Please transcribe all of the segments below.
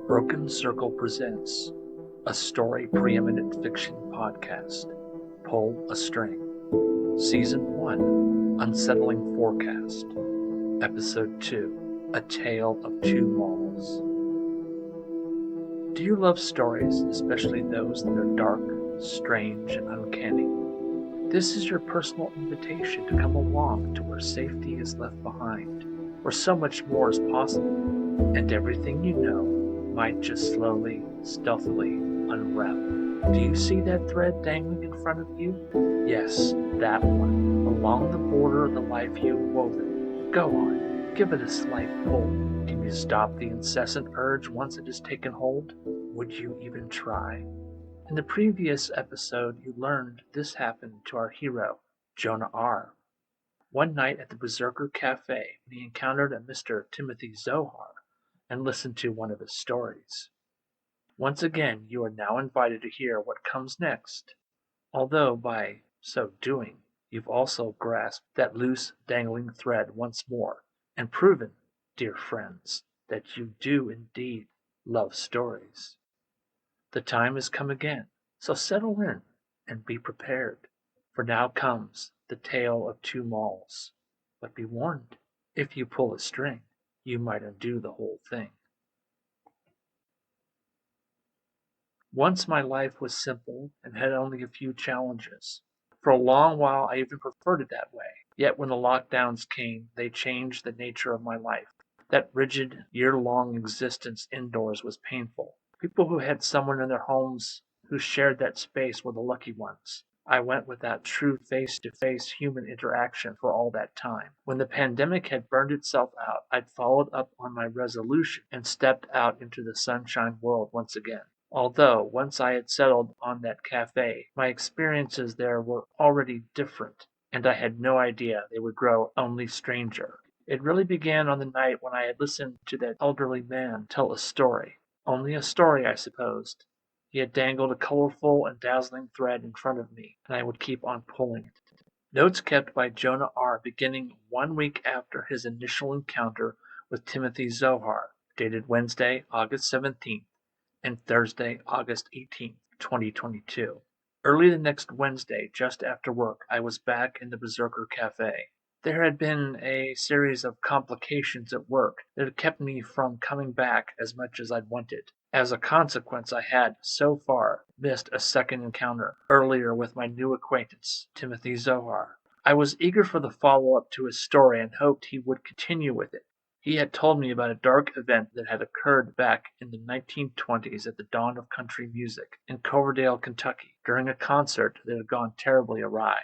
Broken Circle presents a story preeminent fiction podcast, Pull a String, Season 1, Unsettling Forecast, Episode 2, A Tale of Two Malls. Do you love stories, especially those that are dark, strange, and uncanny? This is your personal invitation to come along to where safety is left behind, where so much more is possible, and everything you know might just slowly, stealthily unravel. Do you see that thread dangling in front of you? Yes, that one, along the border of the life you've woven. Go on, give it a slight pull. Can you stop the incessant urge once it has taken hold? Would you even try? In the previous episode, you learned this happened to our hero, Jonah R. One night at the Berserker Cafe, he encountered a Mr. Timothy Zohar and listened to one of his stories. Once again, you are now invited to hear what comes next, although by so doing, you've also grasped that loose, dangling thread once more and proven, dear friends, that you do indeed love stories. The time has come again, so settle in and be prepared, for now comes the tale of two malls. But be warned, if you pull a string, you might undo the whole thing. Once my life was simple and had only a few challenges. For a long while I even preferred it that way. Yet when the lockdowns came, they changed the nature of my life. That rigid, year-long existence indoors was painful. People who had someone in their homes who shared that space were the lucky ones. I went without true face-to-face human interaction for all that time. When the pandemic had burned itself out, I'd followed up on my resolution and stepped out into the sunshine world once again. Although, once I had settled on that cafe, my experiences there were already different, and I had no idea they would grow only stranger. It really began on the night when I had listened to that elderly man tell a story. Only a story, I supposed. He had dangled a colorful and dazzling thread in front of me, and I would keep on pulling it. Notes kept by Jonah R. beginning 1 week after his initial encounter with Timothy Zohar, dated Wednesday, August 17th, and Thursday, August 18th, 2022. Early the next Wednesday, just after work, I was back in the Berserker Cafe. There had been a series of complications at work that had kept me from coming back as much as I'd wanted. As a consequence, I had, so far, missed a second encounter earlier with my new acquaintance, Timothy Zohar. I was eager for the follow-up to his story and hoped he would continue with it. He had told me about a dark event that had occurred back in the 1920s at the dawn of country music in Coverdale, Kentucky, during a concert that had gone terribly awry.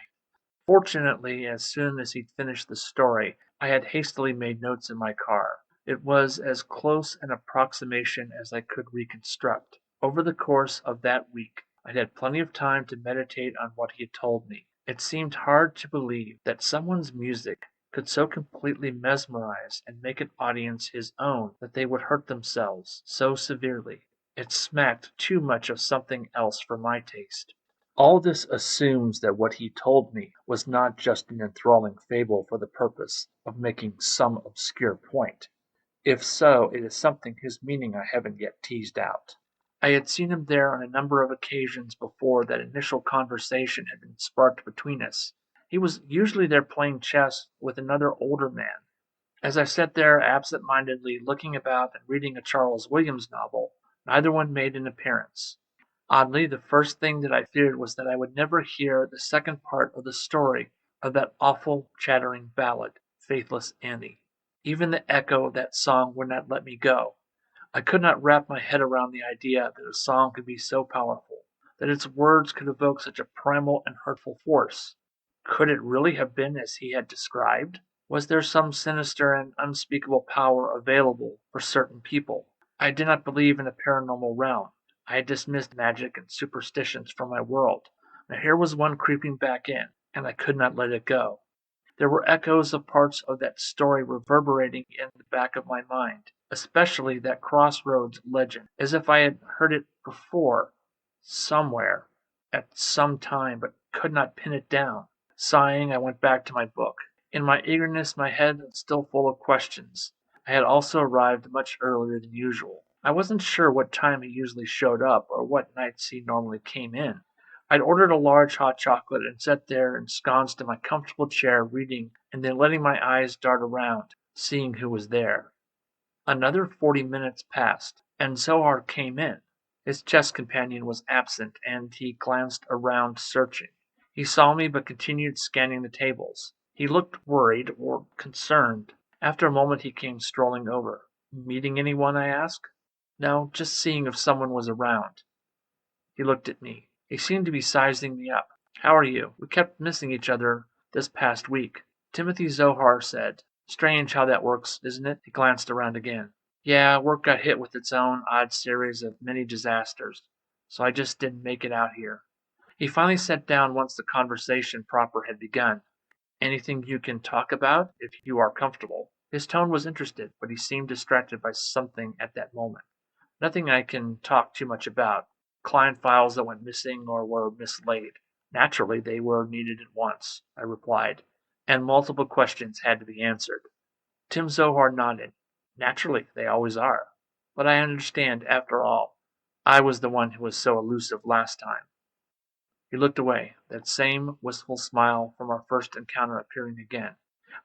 Fortunately, as soon as he'd finished the story, I had hastily made notes in my car. It was as close an approximation as I could reconstruct. Over the course of that week, I'd had plenty of time to meditate on what he had told me. It seemed hard to believe that someone's music could so completely mesmerize and make an audience his own that they would hurt themselves so severely. It smacked too much of something else for my taste. All this assumes that what he told me was not just an enthralling fable for the purpose of making some obscure point. If so, it is something whose meaning I haven't yet teased out. I had seen him there on a number of occasions before that initial conversation had been sparked between us. He was usually there playing chess with another older man. As I sat there absent-mindedly looking about and reading a Charles Williams novel, neither one made an appearance. Oddly, the first thing that I feared was that I would never hear the second part of the story of that awful, chattering ballad, Faithless Annie. Even the echo of that song would not let me go. I could not wrap my head around the idea that a song could be so powerful, that its words could evoke such a primal and hurtful force. Could it really have been as he had described? Was there some sinister and unspeakable power available for certain people? I did not believe in the paranormal realm. I had dismissed magic and superstitions from my world. Now here was one creeping back in, and I could not let it go. There were echoes of parts of that story reverberating in the back of my mind, especially that crossroads legend, as if I had heard it before, somewhere, at some time, but could not pin it down. Sighing, I went back to my book. In my eagerness, my head was still full of questions. I had also arrived much earlier than usual. I wasn't sure what time he usually showed up or what nights he normally came in. I'd ordered a large hot chocolate and sat there ensconced in my comfortable chair reading and then letting my eyes dart around, seeing who was there. Another 40 minutes passed, and Zohar came in. His chess companion was absent, and he glanced around searching. He saw me but continued scanning the tables. He looked worried or concerned. After a moment he came strolling over. Meeting anyone? I asked. No, just seeing if someone was around. He looked at me. He seemed to be sizing me up. How are you? We kept missing each other this past week. Timothy Zohar said. Strange how that works, isn't it? He glanced around again. Yeah, work got hit with its own odd series of mini disasters, so I just didn't make it out here. He finally sat down once the conversation proper had begun. Anything you can talk about, if you are comfortable. His tone was interested, but he seemed distracted by something at that moment. Nothing I can talk too much about. Client files that went missing or were mislaid. Naturally, they were needed at once, I replied, and multiple questions had to be answered. Tim Zohar nodded. Naturally, they always are. But I understand, after all, I was the one who was so elusive last time. He looked away, that same wistful smile from our first encounter appearing again.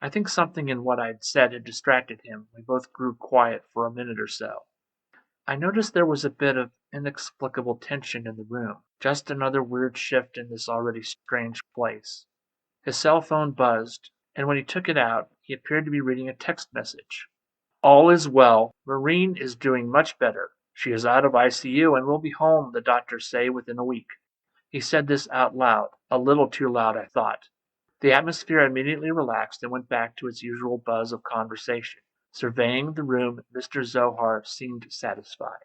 I think something in what I'd said had distracted him. We both grew quiet for a minute or so. I noticed there was a bit of inexplicable tension in the room, just another weird shift in this already strange place. His cell phone buzzed, and when he took it out, he appeared to be reading a text message. All is well. Maureen is doing much better. She is out of ICU and will be home, the doctors say, within a week. He said this out loud, a little too loud, I thought. The atmosphere immediately relaxed and went back to its usual buzz of conversation. Surveying the room, Mr. Zohar seemed satisfied.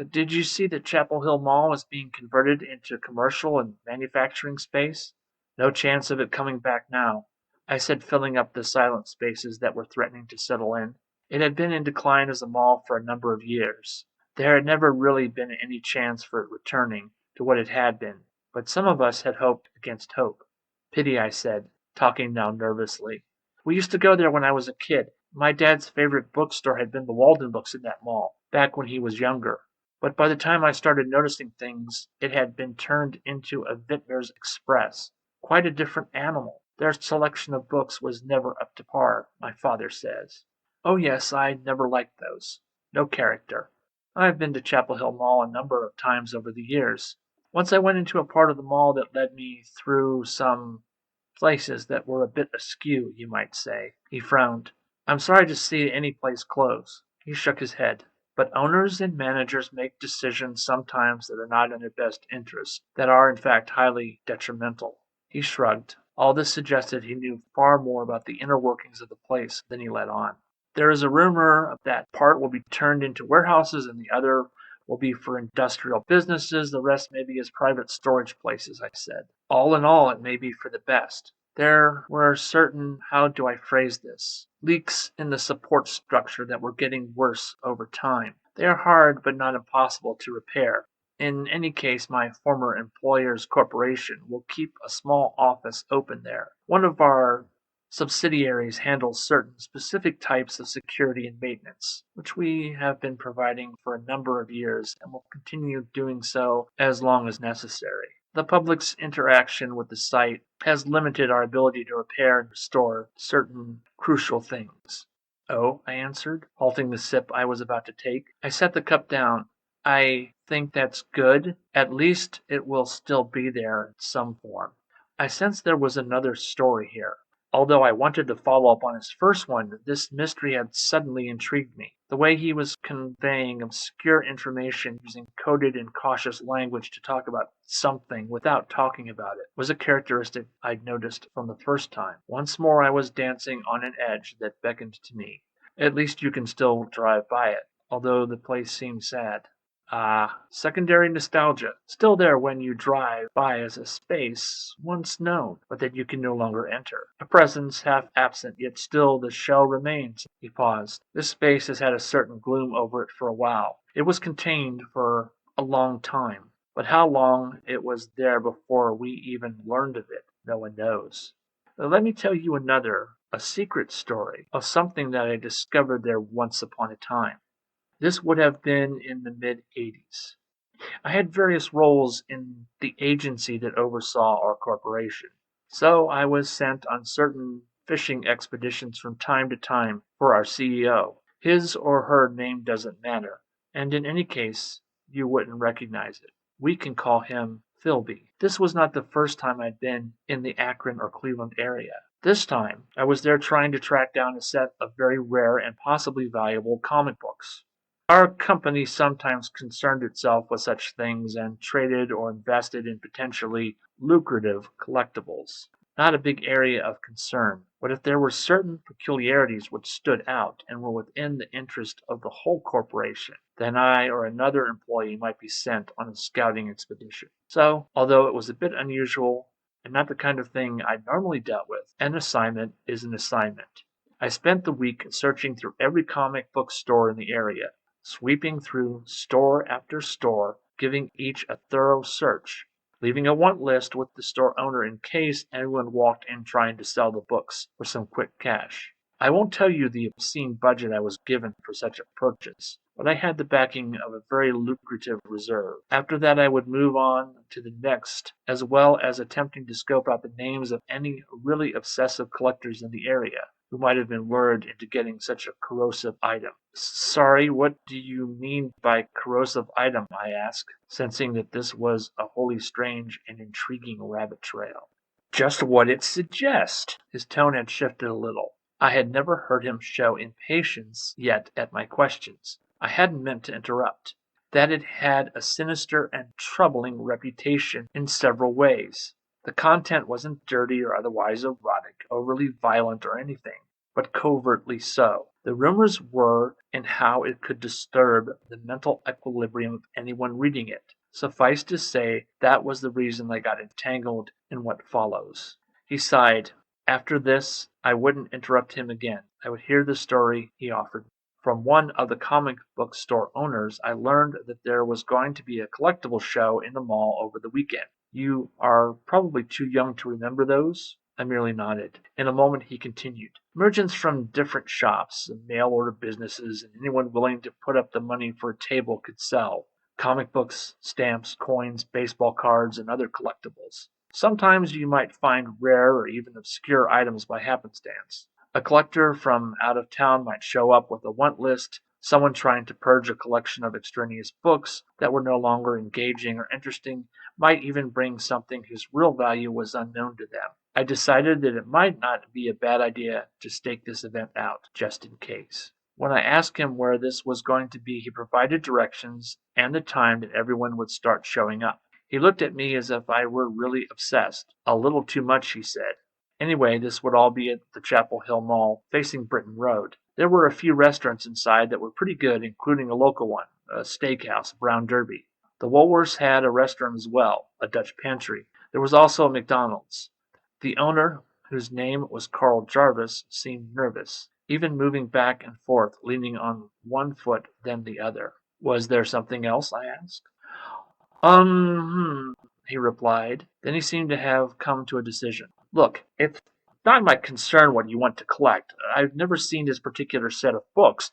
Did you see that Chapel Hill Mall is being converted into commercial and manufacturing space? No chance of it coming back now, I said, filling up the silent spaces that were threatening to settle in. It had been in decline as a mall for a number of years. There had never really been any chance for it returning to what it had been, but some of us had hoped against hope. Pity, I said, talking now nervously. We used to go there when I was a kid. My dad's favorite bookstore had been the Walden Books in that mall, back when he was younger. But by the time I started noticing things, it had been turned into a Vintner's Express. Quite a different animal. Their selection of books was never up to par, my father says. Oh yes, I never liked those. No character. I've been to Chapel Hill Mall a number of times over the years. Once I went into a part of the mall that led me through some places that were a bit askew, you might say. He frowned. I'm sorry to see any place close. He shook his head. But owners and managers make decisions sometimes that are not in their best interest, that are in fact highly detrimental. He shrugged. All this suggested he knew far more about the inner workings of the place than he let on. There is a rumor that part will be turned into warehouses and the other will be for industrial businesses. The rest may be as private storage places, I said. All in all, it may be for the best. There were certain, how do I phrase this, leaks in the support structure that were getting worse over time. They are hard but not impossible to repair. In any case, my former employer's corporation will keep a small office open there. One of our subsidiaries handles certain specific types of security and maintenance, which we have been providing for a number of years and will continue doing so as long as necessary. The public's interaction with the site has limited our ability to repair and restore certain crucial things. Oh, I answered, halting the sip I was about to take. I set the cup down. I think that's good. At least it will still be there in some form. I sensed there was another story here. Although I wanted to follow up on his first one, this mystery had suddenly intrigued me. The way he was conveying obscure information using coded and cautious language to talk about something without talking about it was a characteristic I'd noticed from the first time. Once more I was dancing on an edge that beckoned to me. At least you can still drive by it, although the place seemed sad. Ah, secondary nostalgia, still there when you drive by as a space once known, but that you can no longer enter. A presence half absent, yet still the shell remains. He paused. This space has had a certain gloom over it for a while. It was contained for a long time, but how long it was there before we even learned of it, no one knows. Let me tell you another, a secret story of something that I discovered there once upon a time. This would have been in the mid-'80s. I had various roles in the agency that oversaw our corporation, so I was sent on certain fishing expeditions from time to time for our CEO. His or her name doesn't matter, and in any case, you wouldn't recognize it. We can call him Philby. This was not the first time I'd been in the Akron or Cleveland area. This time, I was there trying to track down a set of very rare and possibly valuable comic books. Our company sometimes concerned itself with such things and traded or invested in potentially lucrative collectibles. Not a big area of concern, but if there were certain peculiarities which stood out and were within the interest of the whole corporation, then I or another employee might be sent on a scouting expedition. So, although it was a bit unusual and not the kind of thing I normally dealt with, an assignment is an assignment. I spent the week searching through every comic book store in the area, sweeping through store after store, giving each a thorough search, leaving a want list with the store owner in case anyone walked in trying to sell the books for some quick cash. I won't tell you the obscene budget I was given for such a purchase, but I had the backing of a very lucrative reserve. After that I would move on to the next, as well as attempting to scope out the names of any really obsessive collectors in the area who might have been lured into getting such a corrosive item. Sorry, what do you mean by corrosive item? I asked, sensing that this was a wholly strange and intriguing rabbit trail. Just what it suggests. His tone had shifted a little. I had never heard him show impatience yet at my questions. I hadn't meant to interrupt. That it had a sinister and troubling reputation in several ways. The content wasn't dirty or otherwise erotic, overly violent or anything, but covertly so. The rumors were in how it could disturb the mental equilibrium of anyone reading it. Suffice to say, that was the reason I got entangled in what follows. He sighed. After this, I wouldn't interrupt him again. I would hear the story he offered. From one of the comic book store owners, I learned that there was going to be a collectible show in the mall over the weekend. You are probably too young to remember those? I merely nodded. In a moment he continued. Merchants from different shops, mail-order businesses, and anyone willing to put up the money for a table could sell. Comic books, stamps, coins, baseball cards, and other collectibles. Sometimes you might find rare or even obscure items by happenstance. A collector from out of town might show up with a want list, someone trying to purge a collection of extraneous books that were no longer engaging or interesting might even bring something whose real value was unknown to them. I decided that it might not be a bad idea to stake this event out, just in case. When I asked him where this was going to be, he provided directions and the time that everyone would start showing up. He looked at me as if I were really obsessed. A little too much, he said. Anyway, this would all be at the Chapel Hill Mall, facing Britton Road. There were a few restaurants inside that were pretty good, including a local one, a steakhouse, Brown Derby. The Woolworths had a restaurant as well, a Dutch pantry. There was also a McDonald's. The owner, whose name was Carl Jarvis, seemed nervous, even moving back and forth, leaning on one foot then the other. Was there something else? I asked. He replied. Then he seemed to have come to a decision. Look, it's not my concern what you want to collect. I've never seen this particular set of books,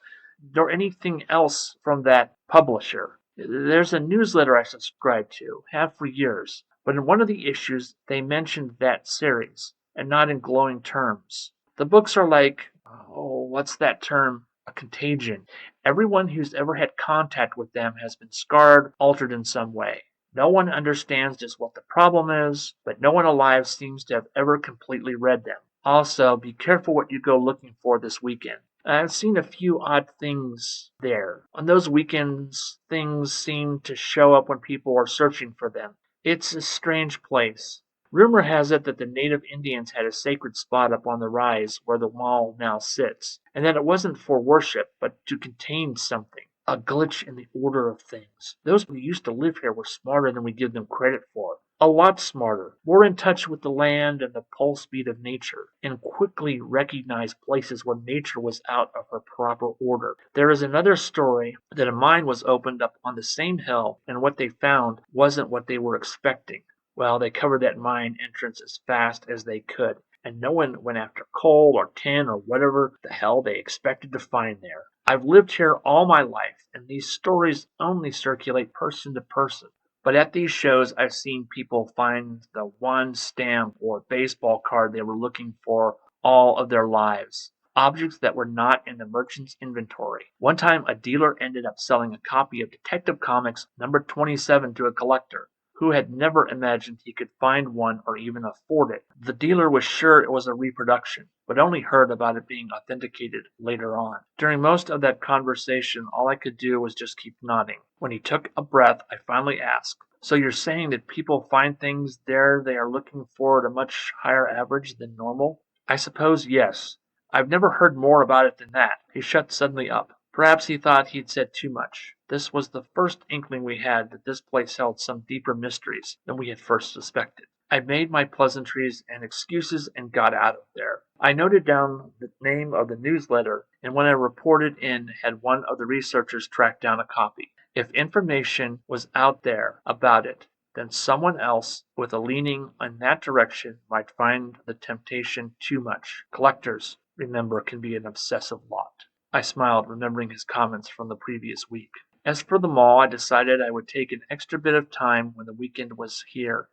nor anything else from that publisher. There's a newsletter I subscribe to, have for years, but in one of the issues they mentioned that series, and not in glowing terms. The books are like, what's that term? A contagion. Everyone who's ever had contact with them has been scarred, altered in some way. No one understands just what the problem is, but no one alive seems to have ever completely read them. Also, be careful what you go looking for this weekend. I've seen a few odd things there. On those weekends, things seem to show up when people are searching for them. It's a strange place. Rumor has it that the native Indians had a sacred spot up on the rise where the mall now sits, and that it wasn't for worship, but to contain something. A glitch in the order of things. Those who used to live here were smarter than we give them credit for. A lot smarter, more in touch with the land and the pulse beat of nature, and quickly recognized places where nature was out of her proper order. There is another story that a mine was opened up on the same hill, and what they found wasn't what they were expecting. Well, they covered that mine entrance as fast as they could, and no one went after coal or tin or whatever the hell they expected to find there. I've lived here all my life, and these stories only circulate person to person. But at these shows, I've seen people find the one stamp or baseball card they were looking for all of their lives. Objects that were not in the merchant's inventory. One time, a dealer ended up selling a copy of Detective Comics number 27 to a collector who had never imagined he could find one or even afford it. The dealer was sure it was a reproduction, but only heard about it being authenticated later on. During most of that conversation, all I could do was just keep nodding. When he took a breath, I finally asked, "So you're saying that people find things there they are looking for at a much higher average than normal?" "I suppose yes. I've never heard more about it than that." He shut suddenly up. Perhaps he thought he'd said too much. This was the first inkling we had that this place held some deeper mysteries than we had first suspected. I made my pleasantries and excuses and got out of there. I noted down the name of the newsletter, and when I reported in, had one of the researchers track down a copy. If information was out there about it, then someone else with a leaning in that direction might find the temptation too much. Collectors, remember, can be an obsessive lot. I smiled, remembering his comments from the previous week. As for the mall, I decided I would take an extra bit of time when the weekend was here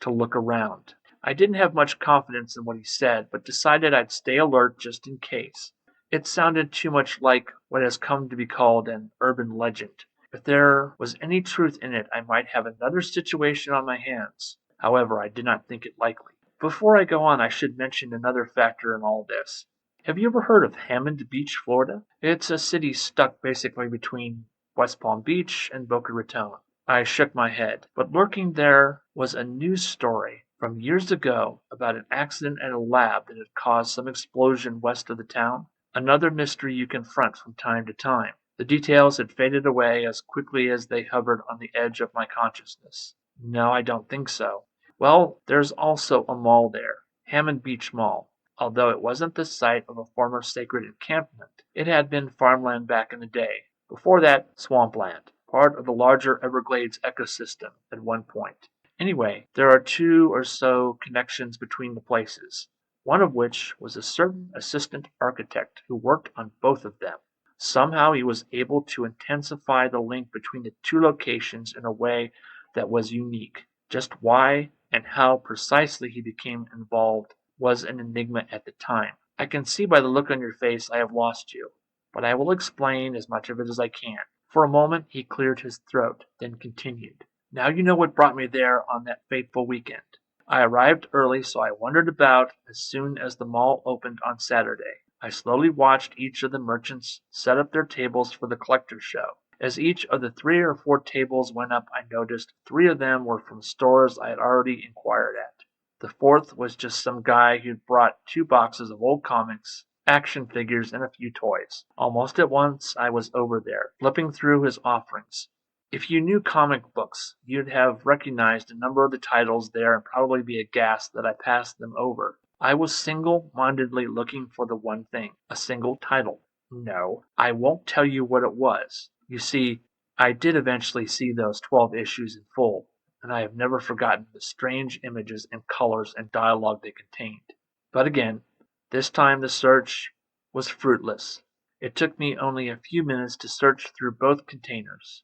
to look around. I didn't have much confidence in what he said, but decided I'd stay alert just in case. It sounded too much like what has come to be called an urban legend. If there was any truth in it, I might have another situation on my hands. However, I did not think it likely. Before I go on, I should mention another factor in all this. Have you ever heard of Hammond Beach, Florida? It's a city stuck basically between West Palm Beach and Boca Raton. I shook my head, but lurking there was a news story from years ago about an accident at a lab that had caused some explosion west of the town. Another mystery you confront from time to time. The details had faded away as quickly as they hovered on the edge of my consciousness. No, I don't think so. Well, there's also a mall there, Hammond Beach Mall. Although it wasn't the site of a former sacred encampment, it had been farmland back in the day. Before that, swampland, part of the larger Everglades ecosystem at one point. Anyway, there are two or so connections between the places, one of which was a certain assistant architect who worked on both of them. Somehow he was able to intensify the link between the two locations in a way that was unique. Just why and how precisely he became involved was an enigma at the time. I can see by the look on your face I have lost you, but I will explain as much of it as I can. For a moment he cleared his throat, then continued. Now you know what brought me there on that fateful weekend. I arrived early, so I wandered about as soon as the mall opened on Saturday. I slowly watched each of the merchants set up their tables for the collector's show. As each of the 3 or 4 tables went up, I noticed 3 of them were from stores I had already inquired at. The 4th was just some guy who'd brought 2 boxes of old comics, action figures, and a few toys. Almost at once I was over there, flipping through his offerings. If you knew comic books, you'd have recognized a number of the titles there and probably be aghast that I passed them over. I was single-mindedly looking for the one thing, a single title. No, I won't tell you what it was. You see, I did eventually see those 12 issues in full, and I have never forgotten the strange images and colors and dialogue they contained. But again, this time the search was fruitless. It took me only a few minutes to search through both containers.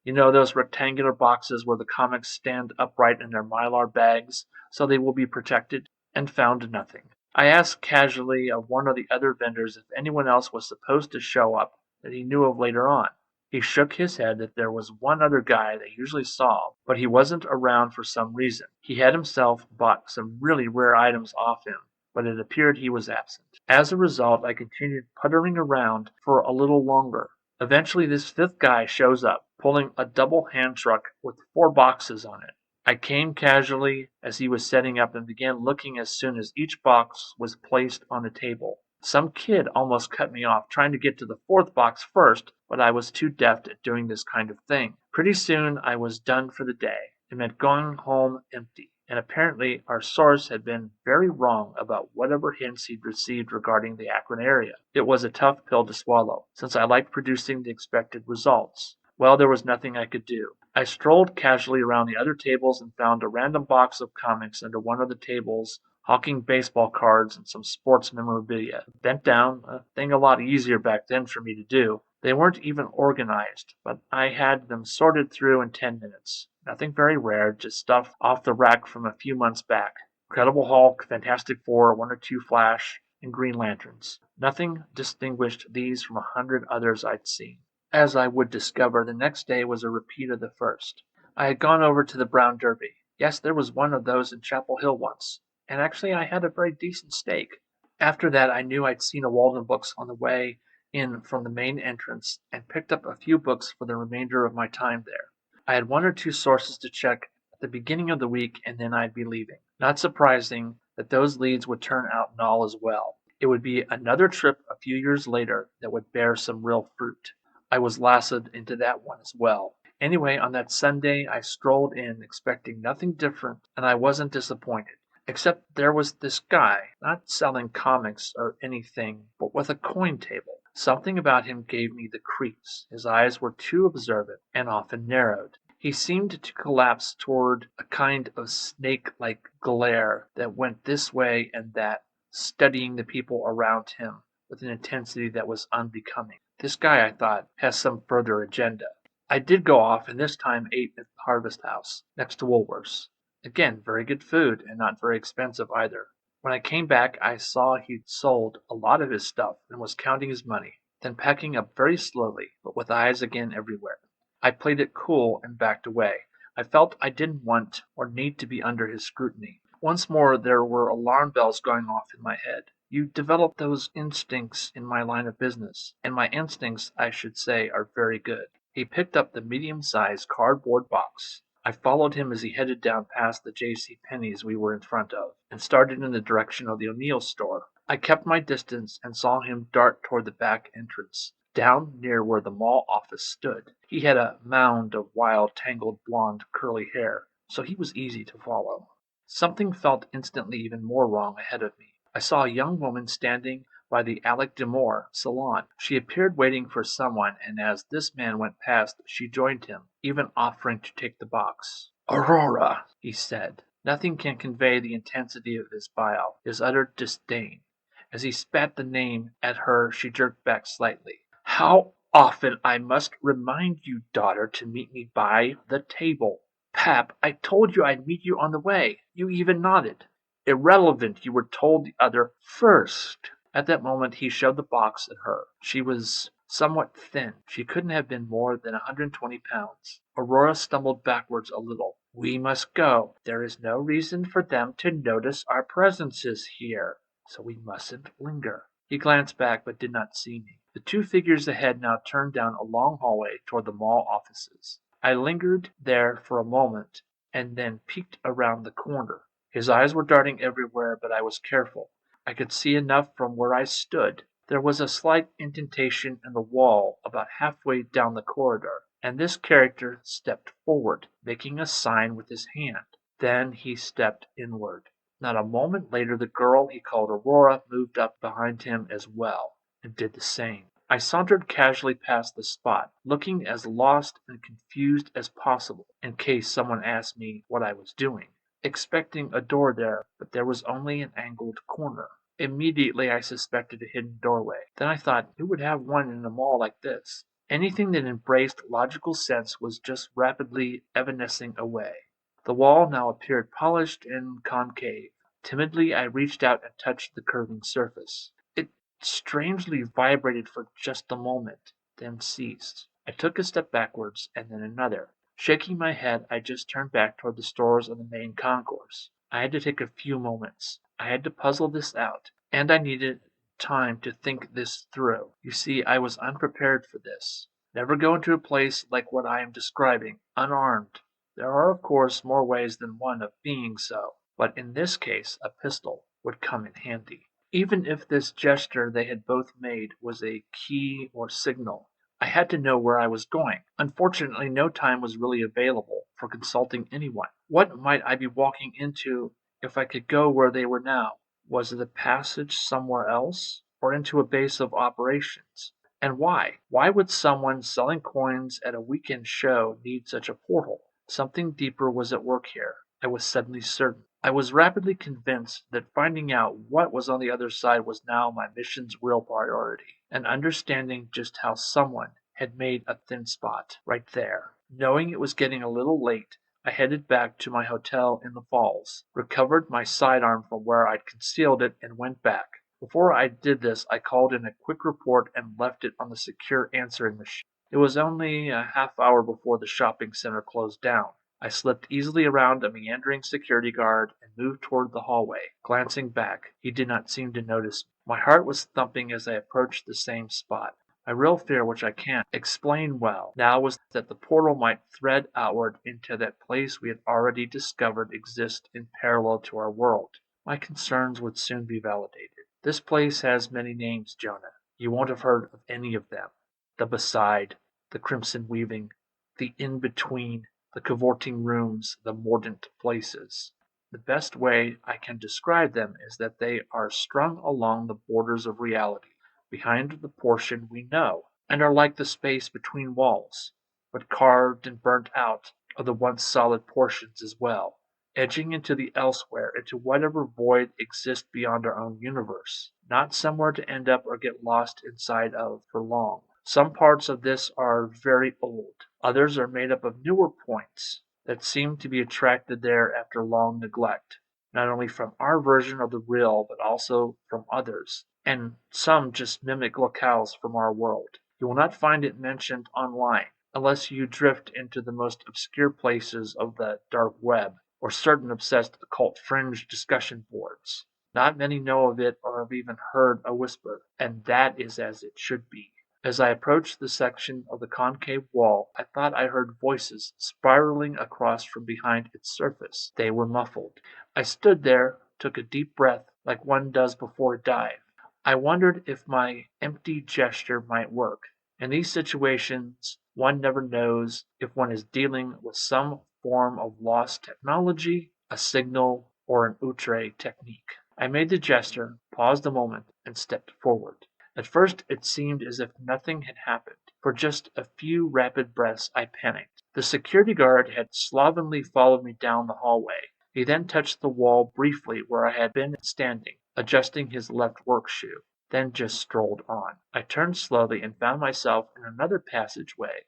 You know those rectangular boxes where the comics stand upright in their mylar bags so they will be protected? And found nothing. I asked casually of one of the other vendors if anyone else was supposed to show up that he knew of later on. He shook his head that there was one other guy they usually saw, but he wasn't around for some reason. He had himself bought some really rare items off him, but it appeared he was absent. As a result, I continued puttering around for a little longer. Eventually this 5th guy shows up, pulling a double hand truck with 4 boxes on it. I came casually as he was setting up and began looking as soon as each box was placed on the table. Some kid almost cut me off trying to get to the 4th box first, but I was too deft at doing this kind of thing. Pretty soon I was done for the day. It meant going home empty, and apparently our source had been very wrong about whatever hints he'd received regarding the Akron area. It was a tough pill to swallow, since I liked producing the expected results. Well, there was nothing I could do. I strolled casually around the other tables and found a random box of comics under one of the tables, hawking baseball cards and some sports memorabilia. Bent down, a thing a lot easier back then for me to do, They weren't even organized, but I had them sorted through in 10 minutes. Nothing very rare, just stuff off the rack from a few months back. Incredible Hulk, Fantastic Four, one or two Flash, and Green Lanterns. Nothing distinguished these from 100 others I'd seen. As I would discover, the next day was a repeat of the first. I had gone over to the Brown Derby. Yes, there was one of those in Chapel Hill once, and actually I had a very decent steak. After that, I knew I'd seen a Walden Books on the way in from the main entrance and picked up a few books for the remainder of my time there. I had one or two sources to check at the beginning of the week and then I'd be leaving. Not surprising that those leads would turn out null as well. It would be another trip a few years later that would bear some real fruit. I was lassoed into that one as well. Anyway, on that Sunday I strolled in expecting nothing different and I wasn't disappointed. Except there was this guy, not selling comics or anything, but with a coin table. Something about him gave me the creeps. His eyes were too observant and often narrowed. He seemed to collapse toward a kind of snake-like glare that went this way and that, studying the people around him with an intensity that was unbecoming. This guy, I thought, has some further agenda. I did go off and this time ate at the Harvest House, next to Woolworth's. Again, very good food and not very expensive either. When I came back I saw he'd sold a lot of his stuff and was counting his money, then packing up very slowly, but with eyes again everywhere. I played it cool and backed away. I felt I didn't want or need to be under his scrutiny. Once more there were alarm bells going off in my head. You develop those instincts in my line of business, and my instincts, I should say, are very good. He picked up the medium-sized cardboard box. I followed him as he headed down past the J.C. Penney's we were in front of, and started in the direction of the O'Neill store. I kept my distance and saw him dart toward the back entrance, down near where the mall office stood. He had a mound of wild, tangled blonde, curly hair, so he was easy to follow. Something felt instantly even more wrong ahead of me. I saw a young woman standing by the Alec Demore salon. She appeared waiting for someone, and as this man went past, she joined him, even offering to take the box. "Aurora," he said. Nothing can convey the intensity of his bile, his utter disdain. As he spat the name at her, she jerked back slightly. "How often I must remind you, daughter, to meet me by the table. Pap, I told you I'd meet you on the way. You even nodded. Irrelevant, you were told the other first." At that moment he shoved the box at her. She was somewhat thin. She couldn't have been more than 120 pounds. Aurora stumbled backwards a little. "We must go. There is no reason for them to notice our presences here, so we mustn't linger." He glanced back but did not see me. The two figures ahead now turned down a long hallway toward the mall offices. I lingered there for a moment and then peeked around the corner. His eyes were darting everywhere, but I was careful. I could see enough from where I stood. There was a slight indentation in the wall about halfway down the corridor, and this character stepped forward, making a sign with his hand. Then he stepped inward. Not a moment later the girl he called Aurora moved up behind him as well, and did the same. I sauntered casually past the spot, looking as lost and confused as possible, in case someone asked me what I was doing, expecting a door there, but there was only an angled corner. Immediately I suspected a hidden doorway. Then I thought, who would have one in a mall like this? Anything that embraced logical sense was just rapidly evanescing away. The wall now appeared polished and concave. Timidly I reached out and touched the curving surface. It strangely vibrated for just a moment, then ceased. I took a step backwards and then another. Shaking my head, I just turned back toward the stores on the main concourse. I had to take a few moments. I had to puzzle this out, and I needed time to think this through. You see, I was unprepared for this. Never go into a place like what I am describing, unarmed. There are, of course, more ways than one of being so, but in this case a pistol would come in handy. Even if this gesture they had both made was a key or signal, I had to know where I was going. Unfortunately, no time was really available for consulting anyone. What might I be walking into if I could go where they were now? Was it a passage somewhere else, or into a base of operations? And why? Why would someone selling coins at a weekend show need such a portal? Something deeper was at work here, I was suddenly certain. I was rapidly convinced that finding out what was on the other side was now my mission's real priority, and understanding just how someone had made a thin spot right there. Knowing it was getting a little late, I headed back to my hotel in the Falls, recovered my sidearm from where I'd concealed it, and went back. Before I did this, I called in a quick report and left it on the secure answering machine. It was only a half hour before the shopping center closed down. I slipped easily around a meandering security guard and moved toward the hallway. Glancing back, he did not seem to notice me. My heart was thumping as I approached the same spot. My real fear, which I can't explain well now, was that the portal might thread outward into that place we had already discovered exists in parallel to our world. My concerns would soon be validated. This place has many names, Jonah. You won't have heard of any of them. The Beside, the Crimson Weaving, the In-Between, the cavorting rooms, the mordant places. The best way I can describe them is that they are strung along the borders of reality, behind the portion we know, and are like the space between walls, but carved and burnt out of the once solid portions as well, edging into the elsewhere, into whatever void exists beyond our own universe, not somewhere to end up or get lost inside of for long. Some parts of this are very old. Others are made up of newer points that seem to be attracted there after long neglect, not only from our version of the real, but also from others, and some just mimic locales from our world. You will not find it mentioned online, unless you drift into the most obscure places of the dark web, or certain obsessed occult fringe discussion boards. Not many know of it or have even heard a whisper, and that is as it should be. As I approached the section of the concave wall, I thought I heard voices spiraling across from behind its surface. They were muffled. I stood there, took a deep breath, like one does before a dive. I wondered if my empty gesture might work. In these situations, one never knows if one is dealing with some form of lost technology, a signal, or an outre technique. I made the gesture, paused a moment, and stepped forward. At first it seemed as if nothing had happened. For just a few rapid breaths I panicked. The security guard had slovenly followed me down the hallway. He then touched the wall briefly where I had been standing, adjusting his left work shoe, then just strolled on. I turned slowly and found myself in another passageway,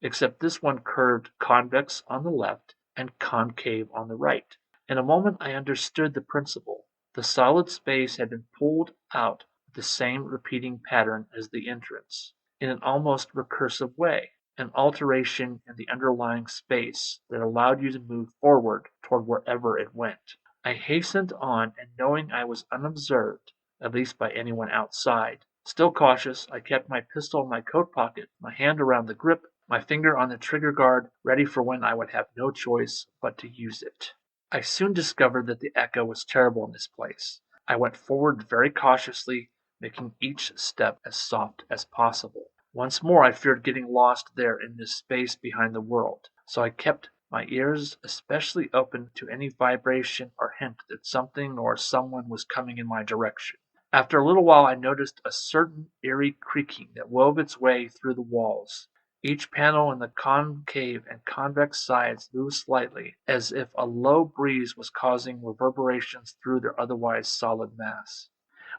except this one curved convex on the left and concave on the right. In a moment I understood the principle. The solid space had been pulled out the same repeating pattern as the entrance, in an almost recursive way, an alteration in the underlying space that allowed you to move forward toward wherever it went. I hastened on, and knowing I was unobserved, at least by anyone outside, still cautious, I kept my pistol in my coat pocket, my hand around the grip, my finger on the trigger guard, ready for when I would have no choice but to use it. I soon discovered that the echo was terrible in this place. I went forward very cautiously, making each step as soft as possible. Once more I feared getting lost there in this space behind the world, so I kept my ears especially open to any vibration or hint that something or someone was coming in my direction. After a little while I noticed a certain eerie creaking that wove its way through the walls. Each panel in the concave and convex sides moved slightly, as if a low breeze was causing reverberations through their otherwise solid mass.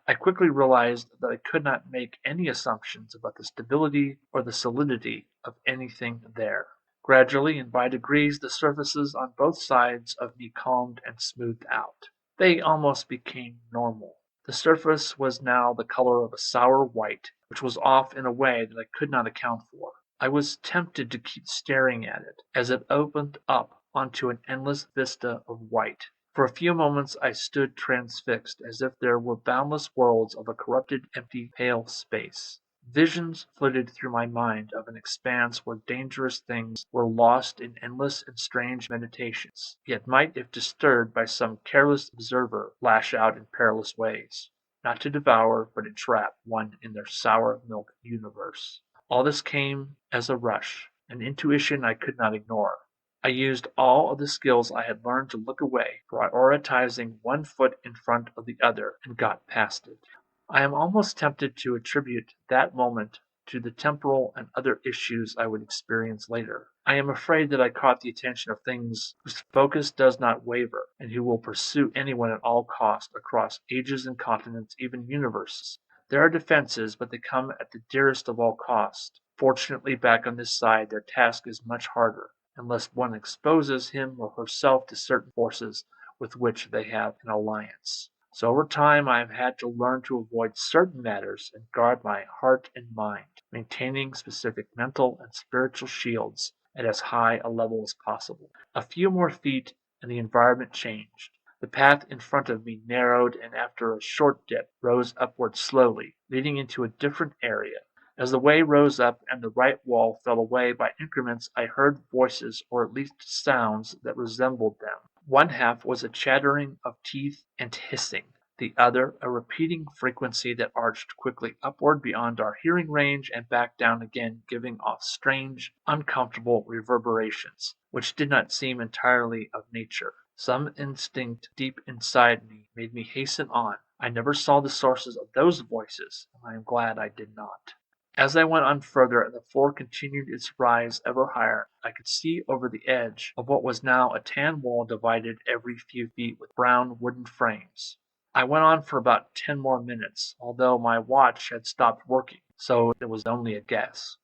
I quickly realized that I could not make any assumptions about the stability or the solidity of anything there. Gradually and by degrees the surfaces on both sides of me calmed and smoothed out. They almost became normal. The surface was now the color of a sour white, which was off in a way that I could not account for. I was tempted to keep staring at it, as it opened up onto an endless vista of white. For a few moments I stood transfixed, as if there were boundless worlds of a corrupted, empty, pale space. Visions flitted through my mind of an expanse where dangerous things were lost in endless and strange meditations, yet might, if disturbed by some careless observer, lash out in perilous ways, not to devour, but entrap one in their sour milk universe. All this came as a rush, an intuition I could not ignore. I used all of the skills I had learned to look away, prioritizing one foot in front of the other, and got past it. I am almost tempted to attribute that moment to the temporal and other issues I would experience later. I am afraid that I caught the attention of things whose focus does not waver, and who will pursue anyone at all cost across ages and continents, even universes. There are defenses, but they come at the dearest of all cost. Fortunately, back on this side, their task is much harder, unless one exposes him or herself to certain forces with which they have an alliance. So over time I have had to learn to avoid certain matters and guard my heart and mind, maintaining specific mental and spiritual shields at as high a level as possible. A few more feet and the environment changed. The path in front of me narrowed and after a short dip rose upward slowly, leading into a different area. As the way rose up and the right wall fell away by increments, I heard voices, or at least sounds that resembled them. One half was a chattering of teeth and hissing, the other a repeating frequency that arched quickly upward beyond our hearing range and back down again, giving off strange, uncomfortable reverberations, which did not seem entirely of nature. Some instinct deep inside me made me hasten on. I never saw the sources of those voices, and I am glad I did not. As I went on further and the floor continued its rise ever higher, I could see over the edge of what was now a tan wall divided every few feet with brown wooden frames. I went on for about 10 more minutes, although my watch had stopped working, so it was only a guess.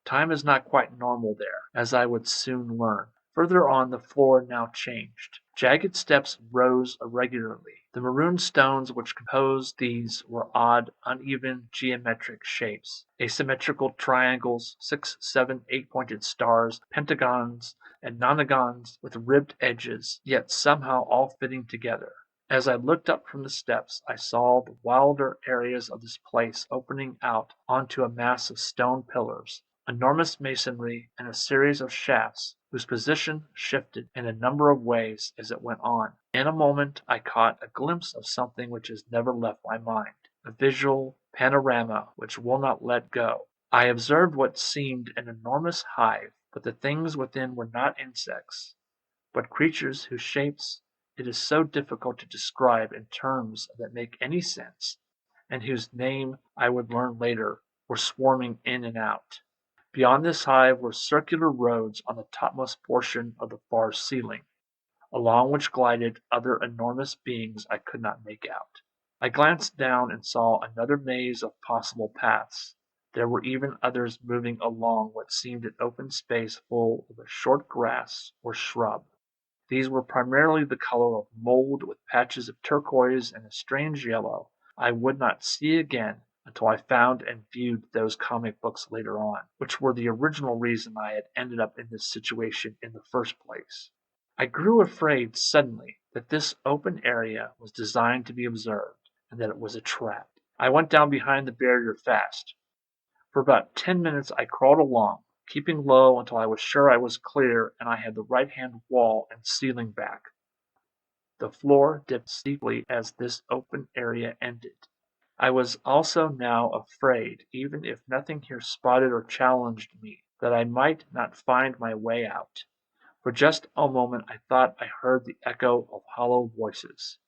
Time is not quite normal there, as I would soon learn. Further on the floor now changed. Jagged steps rose irregularly. The maroon stones which composed these were odd, uneven, geometric shapes. Asymmetrical triangles, 6, 7, 8-pointed stars, pentagons, and nonagons with ribbed edges, yet somehow all fitting together. As I looked up from the steps, I saw the wilder areas of this place opening out onto a mass of stone pillars, enormous masonry, and a series of shafts whose position shifted in a number of ways as it went on. In a moment I caught a glimpse of something which has never left my mind, a visual panorama which will not let go. I observed what seemed an enormous hive, but the things within were not insects, but creatures whose shapes it is so difficult to describe in terms that make any sense, and whose name I would learn later, were swarming in and out. Beyond this hive were circular roads on the topmost portion of the far ceiling, along which glided other enormous beings I could not make out. I glanced down and saw another maze of possible paths. There were even others moving along what seemed an open space full of a short grass or shrub. These were primarily the color of mold with patches of turquoise and a strange yellow I would not see again until I found and viewed those comic books later on, which were the original reason I had ended up in this situation in the first place. I grew afraid suddenly that this open area was designed to be observed, and that it was a trap. I went down behind the barrier fast. For about 10 minutes I crawled along, keeping low until I was sure I was clear and I had the right-hand wall and ceiling back. The floor dipped steeply as this open area ended. I was also now afraid, even if nothing here spotted or challenged me, that I might not find my way out. For just a moment I thought I heard the echo of hollow voices.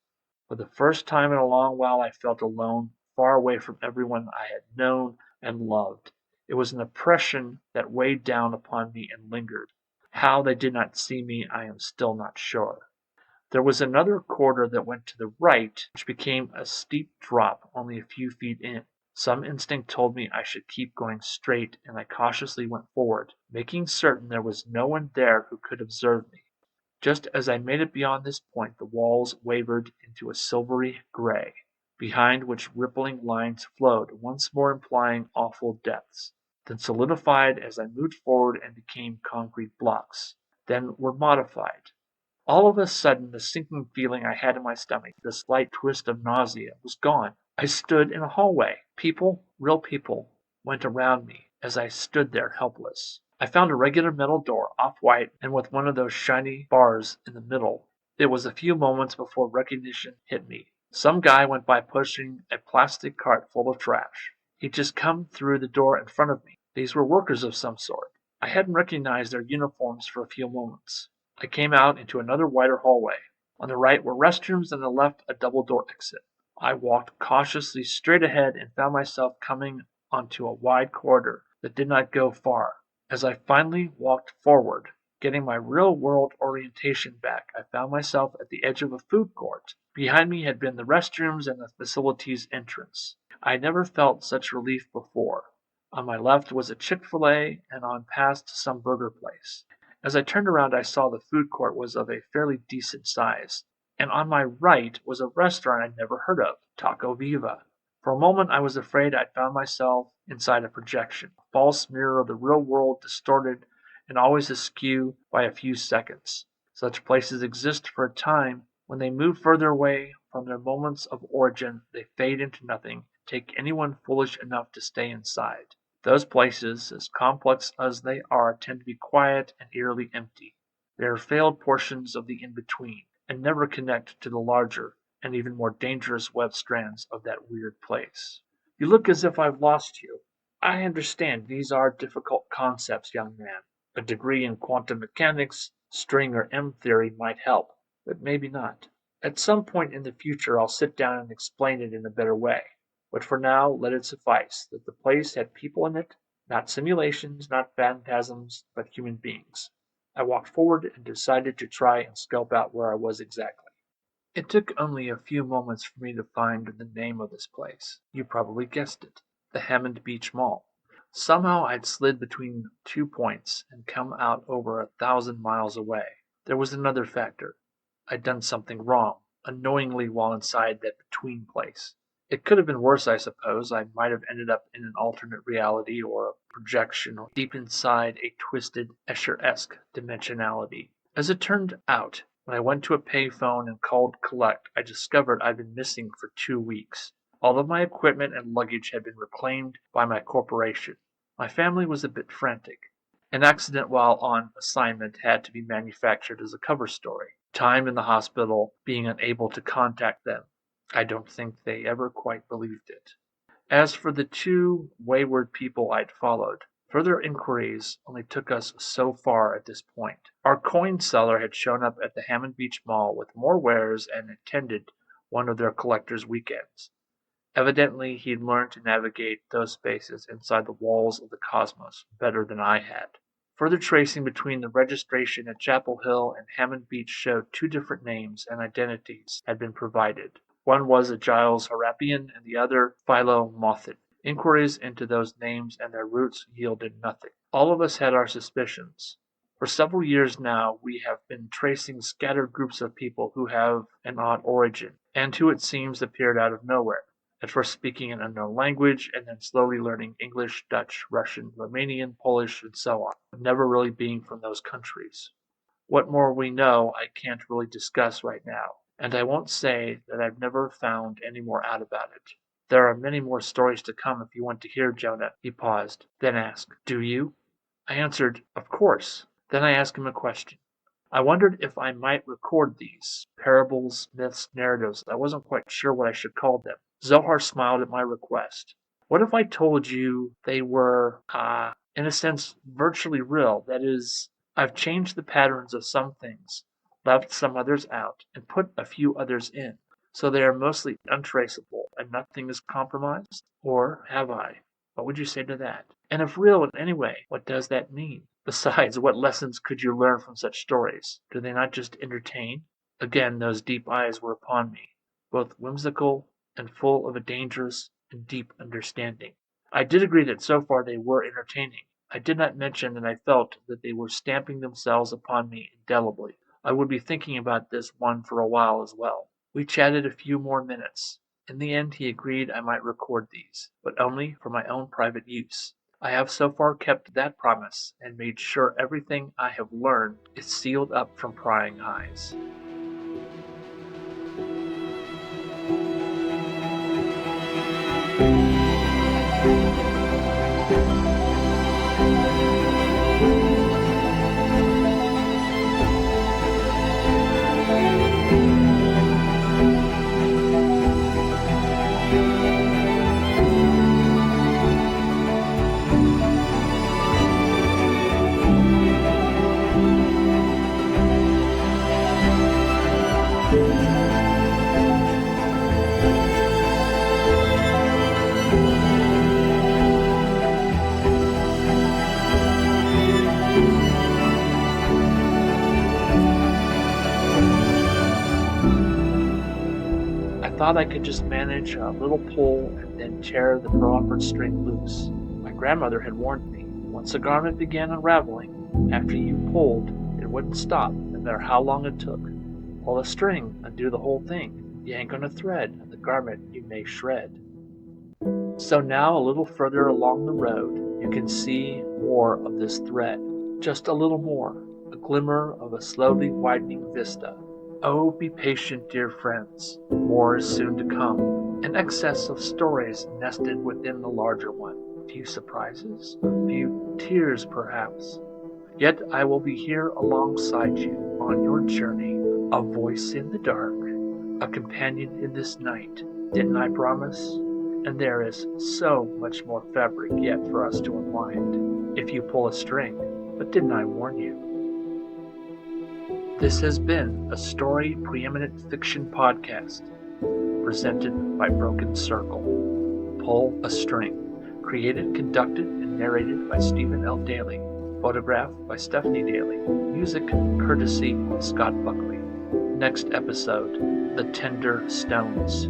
For the first time in a long while I felt alone, far away from everyone I had known and loved. It was an oppression that weighed down upon me and lingered. How they did not see me I am still not sure. There was another corridor that went to the right, which became a steep drop only a few feet in. Some instinct told me I should keep going straight, and I cautiously went forward, making certain there was no one there who could observe me. Just as I made it beyond this point, the walls wavered into a silvery gray, behind which rippling lines flowed, once more implying awful depths, then solidified as I moved forward and became concrete blocks, then were modified. All of a sudden the sinking feeling I had in my stomach, the slight twist of nausea, was gone. I stood in a hallway. People, real people, went around me as I stood there helpless. I found a regular metal door, off-white and with one of those shiny bars in the middle. It was a few moments before recognition hit me. Some guy went by pushing a plastic cart full of trash. He'd just come through the door in front of me. These were workers of some sort. I hadn't recognized their uniforms for a few moments. I came out into another wider hallway. On the right were restrooms and on the left a double-door exit. I walked cautiously straight ahead and found myself coming onto a wide corridor that did not go far. As I finally walked forward, getting my real-world orientation back, I found myself at the edge of a food court. Behind me had been the restrooms and the facility's entrance. I had never felt such relief before. On my left was a Chick-fil-A and on past some burger place. As I turned around, I saw the food court was of a fairly decent size, and on my right was a restaurant I'd never heard of, Taco Viva. For a moment I was afraid I'd found myself inside a projection, a false mirror of the real world, distorted and always askew by a few seconds. Such places exist for a time. When they move further away from their moments of origin, they fade into nothing. Take anyone foolish enough to stay inside. Those places, as complex as they are, tend to be quiet and eerily empty. They are failed portions of the in-between, and never connect to the larger and even more dangerous web strands of that weird place. You look as if I've lost you. I understand these are difficult concepts, young man. A degree in quantum mechanics, string or M-theory might help, but maybe not. At some point in the future I'll sit down and explain it in a better way. But for now, let it suffice that the place had people in it, not simulations, not phantasms, but human beings. I walked forward and decided to try and scope out where I was exactly. It took only a few moments for me to find the name of this place. You probably guessed it. The Hammond Beach Mall. Somehow I'd slid between 2 points and come out over 1,000 miles away. There was another factor. I'd done something wrong, unknowingly while inside that between place. It could have been worse, I suppose. I might have ended up in an alternate reality or a projection or deep inside a twisted Escher-esque dimensionality. As it turned out, when I went to a pay phone and called collect, I discovered I'd been missing for 2 weeks. All of my equipment and luggage had been reclaimed by my corporation. My family was a bit frantic. An accident while on assignment had to be manufactured as a cover story. Time in the hospital, being unable to contact them. I don't think they ever quite believed it. As for the 2 wayward people I'd followed, further inquiries only took us so far at this point. Our coin seller had shown up at the Hammond Beach Mall with more wares and attended one of their collectors' weekends. Evidently, he'd learned to navigate those spaces inside the walls of the cosmos better than I had. Further tracing between the registration at Chapel Hill and Hammond Beach showed 2 different names and identities had been provided. One was a Giles Harapian and the other Philo Moffitt. Inquiries into those names and their roots yielded nothing. All of us had our suspicions. For several years now we have been tracing scattered groups of people who have an odd origin, and who it seems appeared out of nowhere, at first speaking an unknown language, and then slowly learning English, Dutch, Russian, Romanian, Polish, and so on, but never really being from those countries. What more we know I can't really discuss right now. And I won't say that I've never found any more out about it. There are many more stories to come if you want to hear, Jonah. He paused, then asked, Do you? I answered, Of course. Then I asked him a question. I wondered if I might record these parables, myths, narratives. I wasn't quite sure what I should call them. Zohar smiled at my request. What if I told you they were, in a sense, virtually real? That is, I've changed the patterns of some things, left some others out, and put a few others in, so they are mostly untraceable and nothing is compromised? Or have I? What would you say to that? And if real in any way, what does that mean? Besides, what lessons could you learn from such stories? Do they not just entertain? Again, those deep eyes were upon me, both whimsical and full of a dangerous and deep understanding. I did agree that so far they were entertaining. I did not mention that I felt that they were stamping themselves upon me indelibly. I would be thinking about this one for a while as well. We chatted a few more minutes. In the end he agreed I might record these, but only for my own private use. I have so far kept that promise and made sure everything I have learned is sealed up from prying eyes. thought I could just manage a little pull and then tear the proffered string loose. My grandmother had warned me, once a garment began unraveling, after you pulled, it wouldn't stop, no matter how long it took. Pull a string, undo the whole thing, yank on a thread, and the garment you may shred. So now a little further along the road, you can see more of this thread, just a little more, a glimmer of a slowly widening vista. Oh, be patient, dear friends, more is soon to come, an excess of stories nested within the larger one, a few surprises, a few tears perhaps. Yet I will be here alongside you on your journey, a voice in the dark, a companion in this night. Didn't I promise? And there is so much more fabric yet for us to unwind, if you pull a string, but didn't I warn you? This has been a Story Preeminent Fiction podcast, presented by Broken Circle. Pull a String, created, conducted, and narrated by Stephen L. Dailey, photographed by Stephanie Dailey, music courtesy of Scott Buckley. Next episode, The Tender Stones.